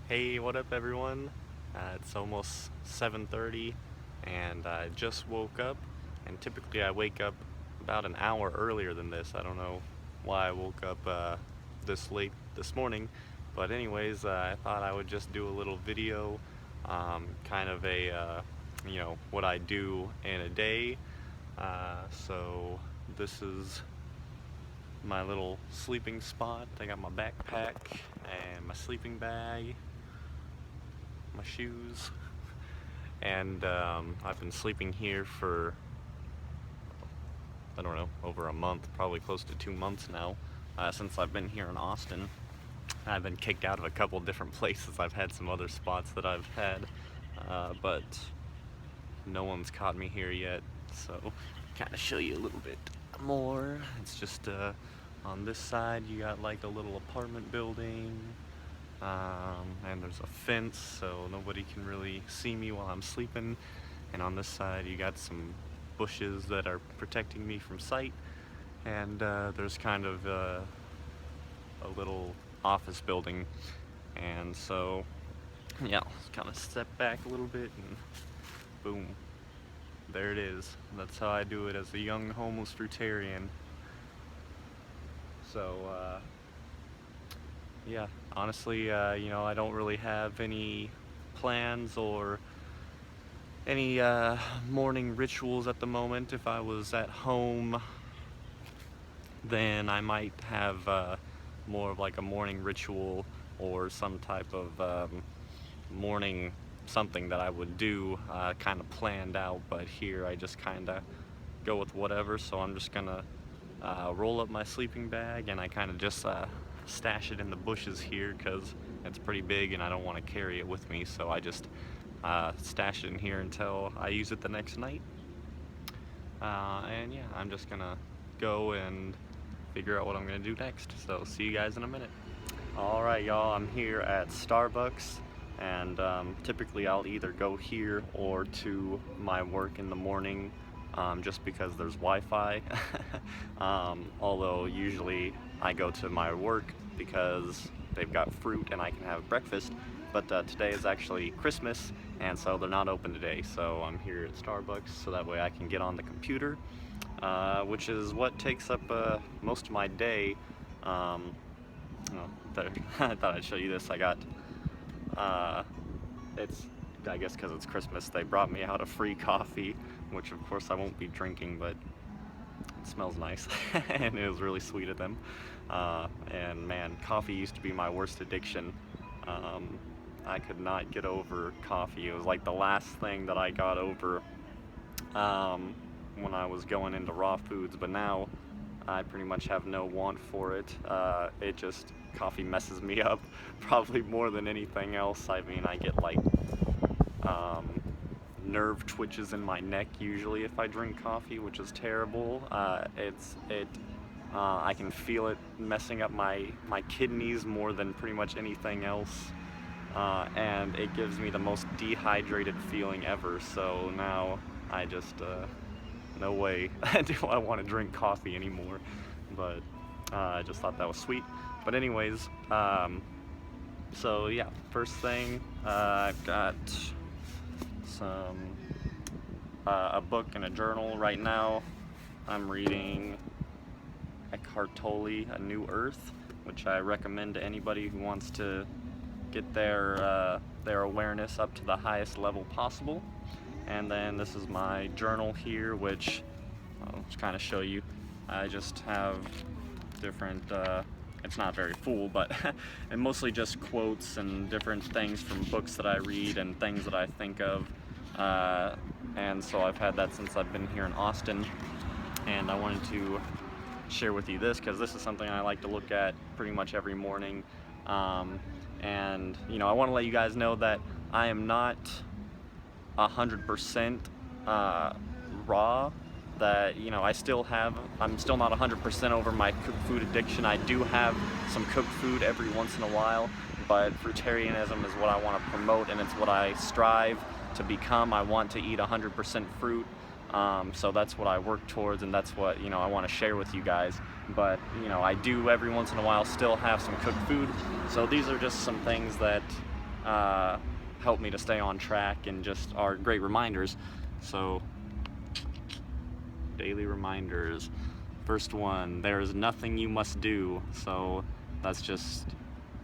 Hey, what up everyone? It's almost 7:30 and I just woke up, and typically I wake up about an hour earlier than this. I don't know why I woke up this late this morning, but anyways, I thought I would just do a little video, kind of a, what I do in a day. So this is my little sleeping spot. I got my backpack and my sleeping bag, my shoes, and I've been sleeping here for, I don't know, over a month, probably close to 2 months now, since I've been here in Austin. I've been kicked out of a couple different places. I've had some other spots that I've had, but no one's caught me here yet, so kind of show you a little bit more. It's just on this side you got like a little apartment building, and there's a fence so nobody can really see me while I'm sleeping, and on this side you got some bushes that are protecting me from sight, and there's kind of a little office building, and so yeah, let's kind of step back a little bit and boom, there it is. That's how I do it as a young homeless fruitarian. So yeah, honestly, I don't really have any plans or any morning rituals at the moment. If I was at home, then I might have more of like a morning ritual or some type of morning something that I would do kind of planned out, but here I just kind of go with whatever. So I'm just gonna roll up my sleeping bag, and I kind of just stash it in the bushes here because it's pretty big and I don't want to carry it with me, so I just stash it in here until I use it the next night. And yeah, I'm just gonna go and figure out what I'm gonna do next, so see you guys in a minute. Alright y'all, I'm here at Starbucks, and typically I'll either go here or to my work in the morning, just because there's Wi-Fi. Although usually I go to my work because they've got fruit and I can have breakfast, but today is actually Christmas, and so they're not open today, so I'm here at Starbucks so that way I can get on the computer, which is what takes up most of my day. I thought I'd show you this. I got, it's, I guess because it's Christmas, they brought me out a free coffee, which of course I won't be drinking, but it smells nice, and it was really sweet of them. And man, coffee used to be my worst addiction. I could not get over coffee. It was like the last thing that I got over when I was going into raw foods, but now I pretty much have no want for it. Coffee messes me up probably more than anything else. I mean, I get like nerve twitches in my neck usually if I drink coffee, which is terrible. I can feel it messing up my kidneys more than pretty much anything else, and it gives me the most dehydrated feeling ever. So now I just no way do I want to drink coffee anymore. But I just thought that was sweet. But anyways, so yeah, first thing, I've got some a book and a journal. Right now I'm reading Eckhart Tolle, A New Earth, which I recommend to anybody who wants to get their awareness up to the highest level possible. And then this is my journal here, which I'll just kind of show you. I just have different, it's not very full, but and mostly just quotes and different things from books that I read and things that I think of. And so I've had that since I've been here in Austin, and I wanted to share with you this because this is something I like to look at pretty much every morning. And I want to let you guys know that I am not 100% raw, that I'm still not 100% over my cooked food addiction. I do have some cooked food every once in a while, but fruitarianism is what I want to promote, and it's what I strive to become. I want to eat 100% fruit, so that's what I work towards, and that's what I want to share with you guys. But I do every once in a while still have some cooked food, so these are just some things that help me to stay on track and just are great reminders. So, daily reminders. First one, there is nothing you must do. So that's just,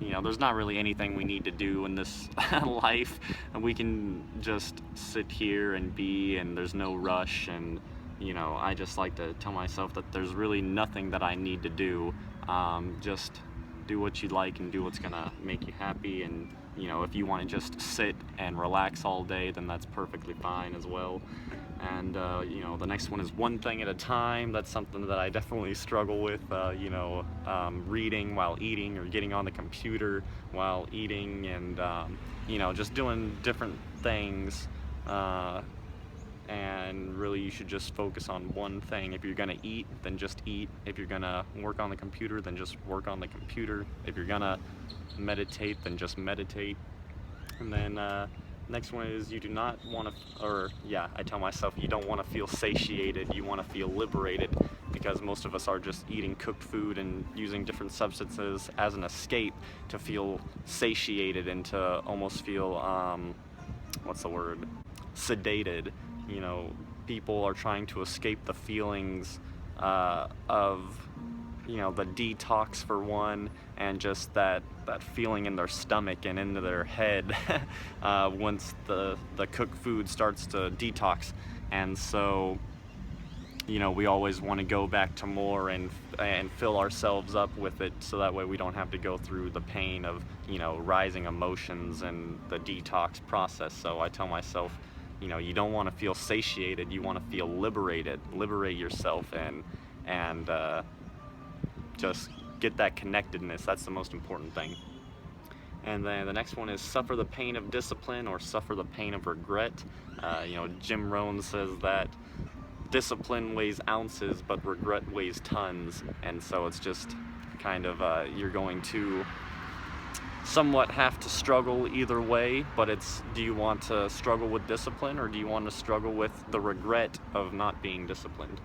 there's not really anything we need to do in this life, and we can just sit here and be, and there's no rush. And I just like to tell myself that there's really nothing that I need to do. Just do what you like and do what's gonna make you happy. And if you want to just sit and relax all day, then that's perfectly fine as well. And the next one is one thing at a time. That's something that I definitely struggle with. Reading while eating, or getting on the computer while eating, and just doing different things. And really, you should just focus on one thing. If you're gonna eat, then just eat. If you're gonna work on the computer, then just work on the computer. If you're gonna meditate, then just meditate. And then next one is, you do not want to, I tell myself, you don't want to feel satiated, you want to feel liberated, because most of us are just eating cooked food and using different substances as an escape to feel satiated and to almost feel, sedated. People are trying to escape the feelings of the detox for one, and just that feeling in their stomach and into their head once the cooked food starts to detox. And so we always want to go back to more and fill ourselves up with it, so that way we don't have to go through the pain of rising emotions and the detox process. So I tell myself, you don't want to feel satiated, you want to feel liberated. Liberate yourself and just get that connectedness. That's the most important thing. And then the next one is, suffer the pain of discipline or suffer the pain of regret. Jim Rohn says that discipline weighs ounces, but regret weighs tons. And so it's just kind of, you're going to somewhat have to struggle either way, but it's, do you want to struggle with discipline, or do you want to struggle with the regret of not being disciplined?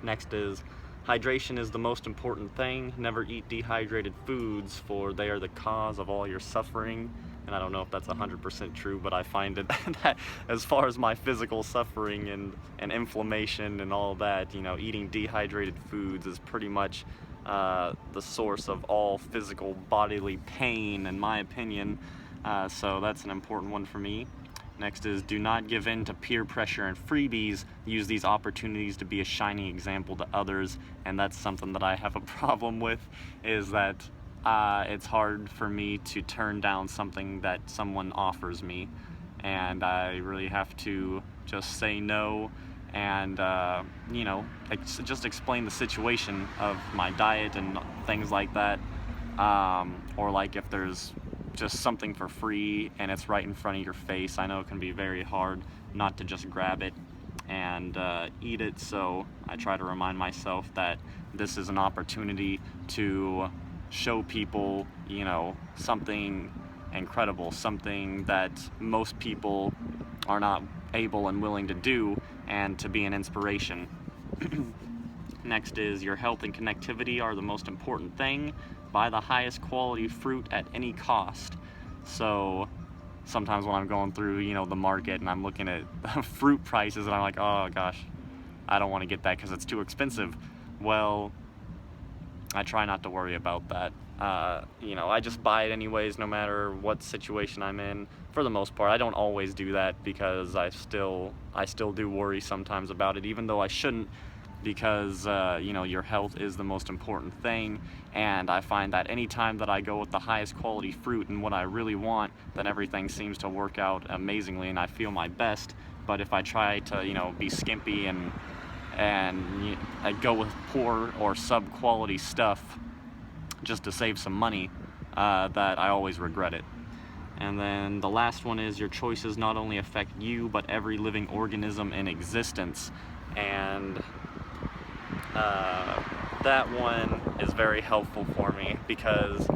Next is, hydration is the most important thing. Never eat dehydrated foods, for they are the cause of all your suffering. And I don't know if that's 100% true, but I find it that as far as my physical suffering and inflammation and all that, eating dehydrated foods is pretty much the source of all physical bodily pain, in my opinion. So that's an important one for me. Next is, do not give in to peer pressure and freebies. Use these opportunities to be a shining example to others. And that's something that I have a problem with, is that it's hard for me to turn down something that someone offers me. And I really have to just say no and, just explain the situation of my diet and things like that. Or like if there's just something for free and it's right in front of your face, I know it can be very hard not to just grab it and eat it. So I try to remind myself that this is an opportunity to show people, something incredible, something that most people are not able and willing to do, and to be an inspiration. Next is, your health and connectivity are the most important thing. Buy the highest quality fruit at any cost. So sometimes when I'm going through, the market, and I'm looking at fruit prices, and I'm like, oh gosh, I don't want to get that because it's too expensive. Well, I try not to worry about that. I just buy it anyways, no matter what situation I'm in. For the most part, I don't always do that, because I still do worry sometimes about it, even though I shouldn't, because your health is the most important thing. And I find that anytime that I go with the highest quality fruit and what I really want, then everything seems to work out amazingly and I feel my best. But if I try to be skimpy and I go with poor or sub-quality stuff just to save some money, that I always regret it. And then the last one is, your choices not only affect you, but every living organism in existence. And that one is very helpful for me, because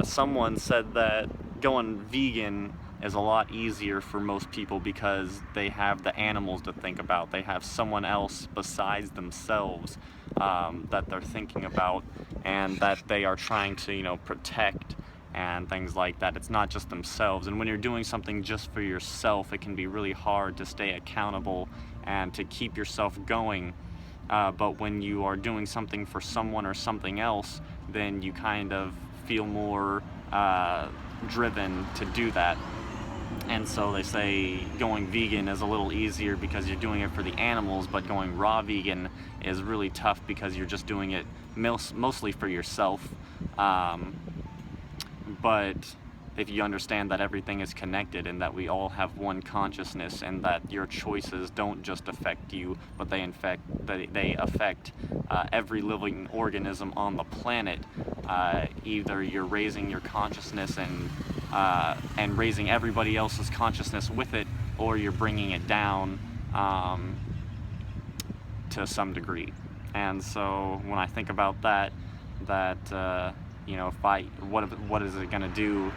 someone said that going vegan is a lot easier for most people, because they have the animals to think about. They have someone else besides themselves that they're thinking about, and that they are trying to protect and things like that. It's not just themselves. And when you're doing something just for yourself, it can be really hard to stay accountable and to keep yourself going. But when you are doing something for someone or something else, then you kind of feel more driven to do that. And so they say going vegan is a little easier because you're doing it for the animals, but going raw vegan is really tough because you're just doing it mostly for yourself. But if you understand that everything is connected and that we all have one consciousness and that your choices don't just affect you, but they affect every living organism on the planet, either you're raising your consciousness and raising everybody else's consciousness with it, or you're bringing it down to some degree. And so when I think about that, you know, what is it going to do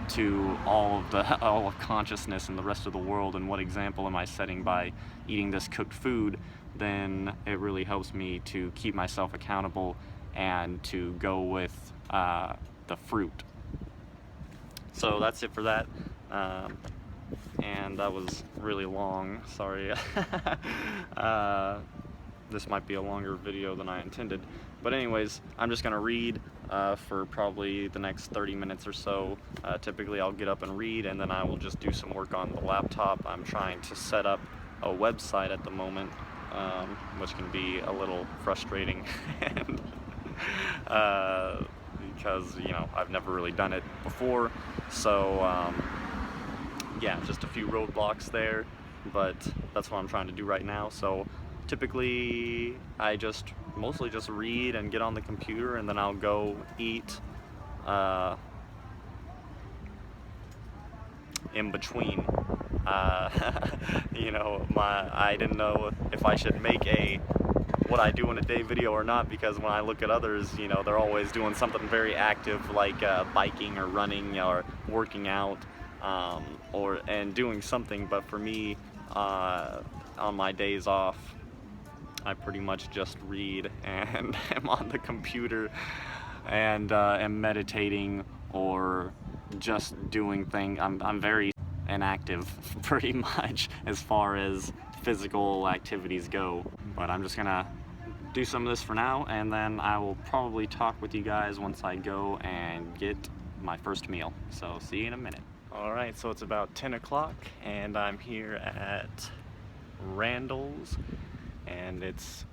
to all of consciousness and the rest of the world, and what example am I setting by eating this cooked food? Then it really helps me to keep myself accountable and to go with the fruit. So that's it for that. And that was really long, sorry. This might be a longer video than I intended. But anyways, I'm just gonna read for probably the next 30 minutes or so. Typically I'll get up and read, and then I will just do some work on the laptop. I'm trying to set up a website at the moment, which can be a little frustrating and because, you know, I've never really done it before. So yeah, just a few roadblocks there, but that's what I'm trying to do right now. So typically I mostly just read and get on the computer, and then I'll go eat in between. You know, I didn't know if I should make what I do in a day video or not, because when I look at others, you know, they're always doing something very active, like biking or running or working out, and doing something. But for me, on my days off, I pretty much just read and am on the computer and am meditating or just doing things. I'm very inactive pretty much as far as physical activities go, but I'm just gonna do some of this for now, and then I will probably talk with you guys once I go and get my first meal. So see you in a minute. Alright, so it's about 10 o'clock and I'm here at Randall's, and it's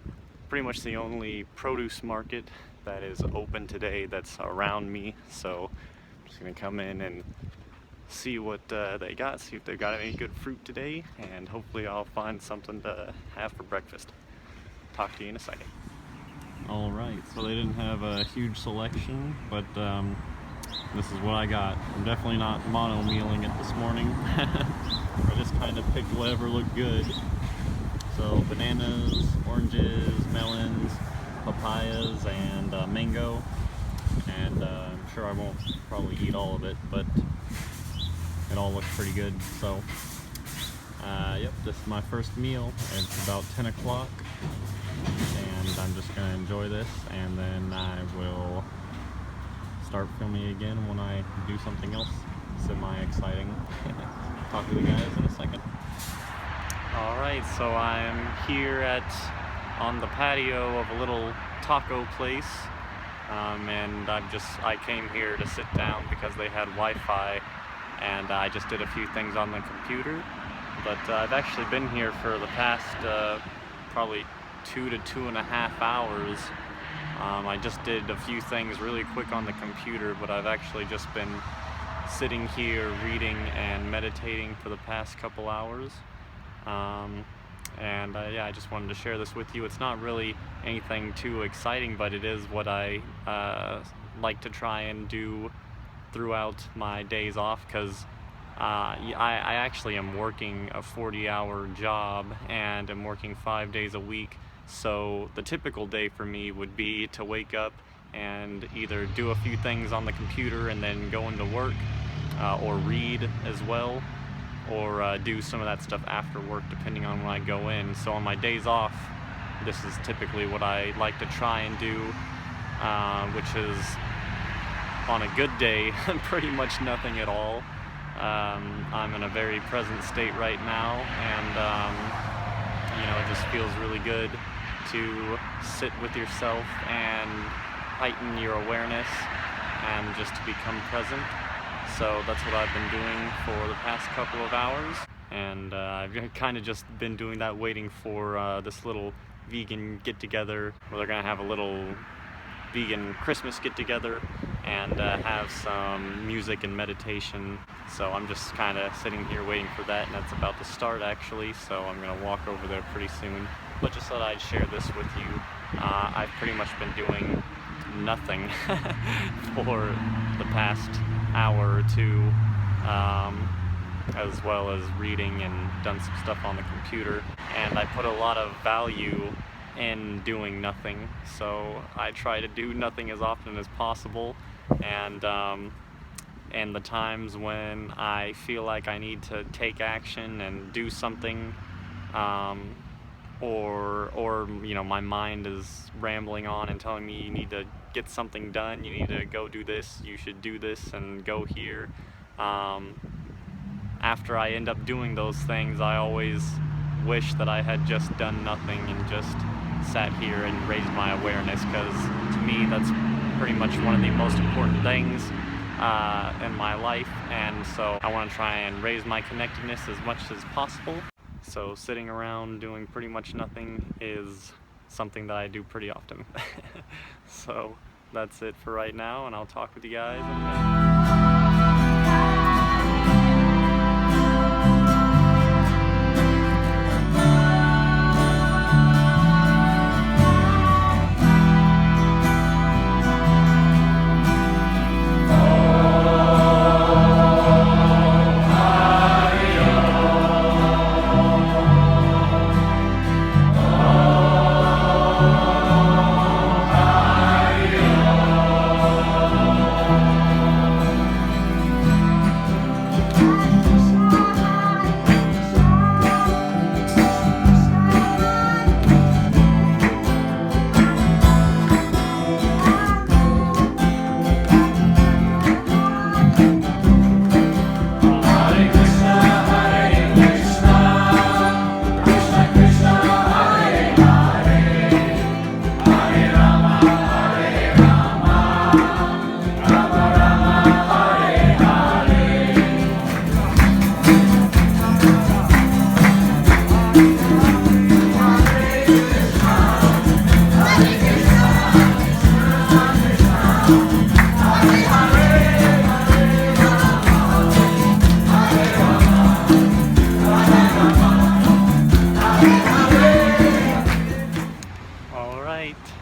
pretty much the only produce market that is open today that's around me. So I'm just gonna come in and see what they got, see if they've got any good fruit today, and hopefully I'll find something to have for breakfast. Talk to you in a second. Alright, so they didn't have a huge selection, but this is what I got. I'm definitely not mono-mealing it this morning. I just kind of picked whatever looked good. So bananas, oranges, melons, papayas, and mango. And I'm sure I won't probably eat all of it, but it all looks pretty good. So yep, this is my first meal. It's about 10 o'clock, and I'm just gonna enjoy this, and then I will start filming again when I do something else semi-exciting. Talk to you guys in a second. Alright, so I'm here on the patio of a little taco place, and I came here to sit down because they had Wi-Fi, and I just did a few things on the computer. But I've actually been here for the past probably 2 to 2.5 hours. I just did a few things really quick on the computer, but I've actually just been sitting here reading and meditating for the past couple hours. Yeah, I just wanted to share this with you. It's not really anything too exciting, but it is what I like to try and do throughout my days off, because I actually am working a 40-hour job and am working 5 days a week. So the typical day for me would be to wake up and either do a few things on the computer and then go into work, or read as well, or do some of that stuff after work depending on when I go in. So on my days off, this is typically what I like to try and do, which is on a good day, pretty much nothing at all. I'm in a very present state right now, and it just feels really good to sit with yourself and heighten your awareness and just to become present. So that's what I've been doing for the past couple of hours, and I've kind of just been doing that, waiting for this little vegan get-together where they're gonna have a little vegan Christmas get-together and have some music and meditation. So I'm just kind of sitting here waiting for that, and that's about to start actually, so I'm gonna walk over there pretty soon. But just thought I'd share this with you. I've pretty much been doing nothing for the past hour or two, as well as reading and done some stuff on the computer, and I put a lot of value in doing nothing, so I try to do nothing as often as possible, and the times when I feel like I need to take action and do something, or my mind is rambling on and telling me you need to get something done, you need to go do this, you should do this and go here. After I end up doing those things, I always wish that I had just done nothing and just sat here and raised my awareness, because to me that's pretty much one of the most important things in my life, and so I want to try and raise my connectedness as much as possible. So sitting around doing pretty much nothing is something that I do pretty often. So that's it for right now, and I'll talk with you guys in a minute.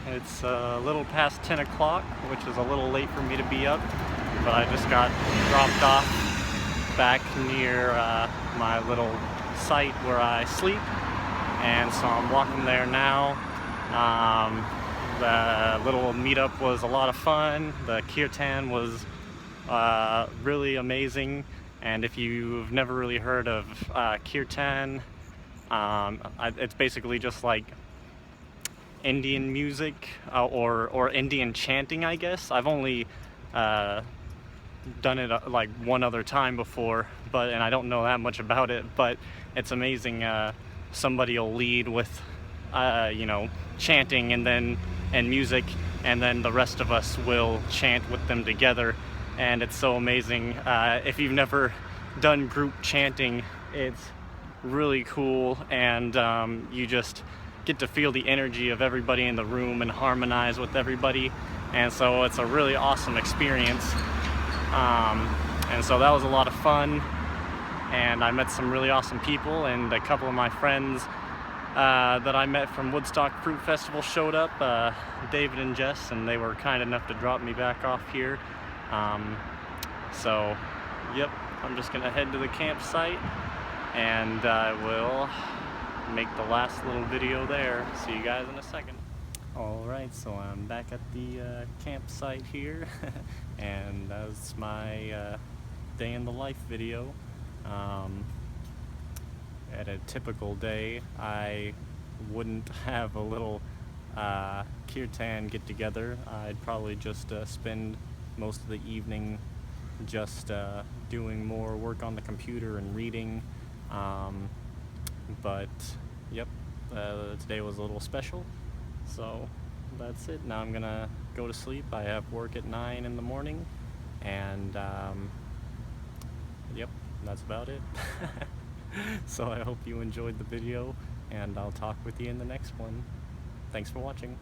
It's a little past 10 o'clock, which is a little late for me to be up, but I just got dropped off back near my little site where I sleep, and so I'm walking there now. The little meetup was a lot of fun. The kirtan was really amazing, and if you've never really heard of kirtan, it's basically just like Indian music or Indian chanting, I guess. I've only done it like one other time before, and I don't know that much about it, but it's amazing. Somebody will lead with chanting and music, and then the rest of us will chant with them together, and it's so amazing. If you've never done group chanting, it's really cool, and you just get to feel the energy of everybody in the room and harmonize with everybody, and so it's a really awesome experience. And so that was a lot of fun, and I met some really awesome people, and a couple of my friends that I met from Woodstock Fruit Festival showed up, David and Jess, and they were kind enough to drop me back off here. So yep, I'm just gonna head to the campsite, and I will make the last little video there. See you guys in a second. Alright, so I'm back at the campsite here, and that's my day in the life video. At a typical day, I wouldn't have a little kirtan get together. I'd probably just spend most of the evening just doing more work on the computer and reading. But yep, today was a little special. So that's it. Now I'm gonna go to sleep. I have work at 9 in the morning, and yep, that's about it. So I hope you enjoyed the video, and I'll talk with you in the next one. Thanks for watching.